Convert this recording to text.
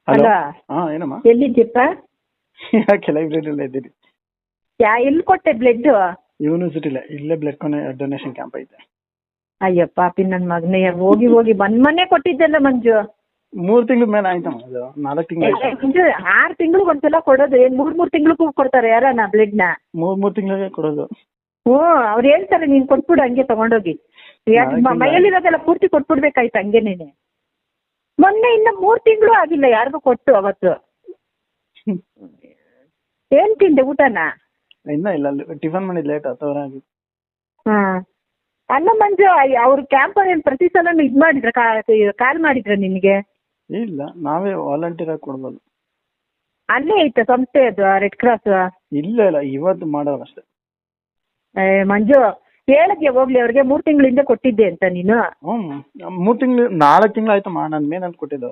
Hello ಅಲ್ಲ ಹಾ ಏನಮ್ಮ ಎಲ್ಲಿದ್ದೀಪ್ಪ? ಯಾಕೆ ಲೈಬ್ರರಿಯಲ್ಲೇ ಇದ್ದೀರಿ? ಎಲ್ಲಿ ಕೊಟ್ಟೆ ಬ್ಲಡ್? ಯೂನಿವರ್ಸಿಟಿಲೇ ಇಲ್ಲೇ ಬ್ಲಡ್ ಡೊನೇಷನ್ ಕ್ಯಾಂಪ್ ಐತೆ. ಅಯ್ಯೋ ಪಾಪಿ ನನ್ನ ಮಗನೇ, ಹೋಗಿ ಹೋಗಿ ಮೊನ್ನೆ ಕೊಟ್ಟಿದ್ದೆಲ್ಲ ಮಂಜು. 3 ತಿಂಗಳ ಮೇಲೆ ಆಯ್ತಮ್ಮ, ಅದು 4 ತಿಂಗಳು ಆಯ್ತು. ಮಂಜು 6 ತಿಂಗಳಿಗೆ ಒಂದ್ಸಲ ಕೊಡೋದು, ಏನ್ 3 ತಿಂಗಳಿಗೂ ಕೊಡ್ತಾರೆ ಯಾರನ್ನ ಬ್ಲಡ್ನ? 3 ತಿಂಗಳಿಗೆ ಕೊಡೋದು. ಹ್ಞೂ ಅವ್ರು ಹೇಳ್ತಾರೆ, ನೀನ್ ಕೊಟ್ಬಿಡು ಹಂಗೆ ತಗೊಂಡೋಗಿ. ಮೈಯಲ್ಲಿರೋದೆಲ್ಲ ಪೂರ್ತಿ ಕೊಟ್ಬಿಡ್ಬೇಕಾಯ್ತು ಹಂಗೇನೇನೆ. ಮೊನ್ನೆ ಇನ್ನ 3 ತಿಂಗಳು ಆಗಿಲ್ಲ ಯಾರಿಗೂ ಕೊಟ್ಟು ಅವತ್ತು. ಏನ್ ತಿಂದೆ ಊಟನ? ಇನ್ನ ಇಲ್ಲ, ಅಲ್ಲಿ ಟಿಫನ್ ಮಾಡಿದ್ ಲೇಟ್ 10 ಆಗಿ. ಹಾ ಅಲ್ಲ ಮಂಜು, ಅವ್ರ ಕ್ಯಾಂಪಲ್ಲಿ ಏನ್ ಪ್ರತಿ ಸಲ ಇದ್ ಮಾಡಿದ್ರ, ಕಾಲ್ ಮಾಡಿದ್ರ ನಿನಗೆ? ಇಲ್ಲ, ನಾವೇ ವಾಲಂಟಿಯರ್ ಆಗಿ ಕೊಡ್ಬೋದು. ಅಲ್ಲೇ ಐತೆ ಸಂಸ್ಥೆ ಅದು ರೆಡ್ ಕ್ರಾಸ್? ಇಲ್ಲ ಇಲ್ಲ, ಇವತ್ತು ಮಾಡೋರು ಅಷ್ಟೇ. ಮಂಜು ಹೇಳಿದ್ಯಾ ಹೋಗ್ಲಿ ಅವ್ರಿಗೆ 3 ತಿಂಗಳ ಹಿಂದೆ ಕೊಟ್ಟಿದ್ದೆ ಅಂತ ನೀನು? 3 ತಿಂಗಳು 4 ತಿಂಗಳು ಆಯ್ತಮ್ಮ, ನಾನು ಮೇನಂತ ಕೊಟ್ಟಿದ್ದು.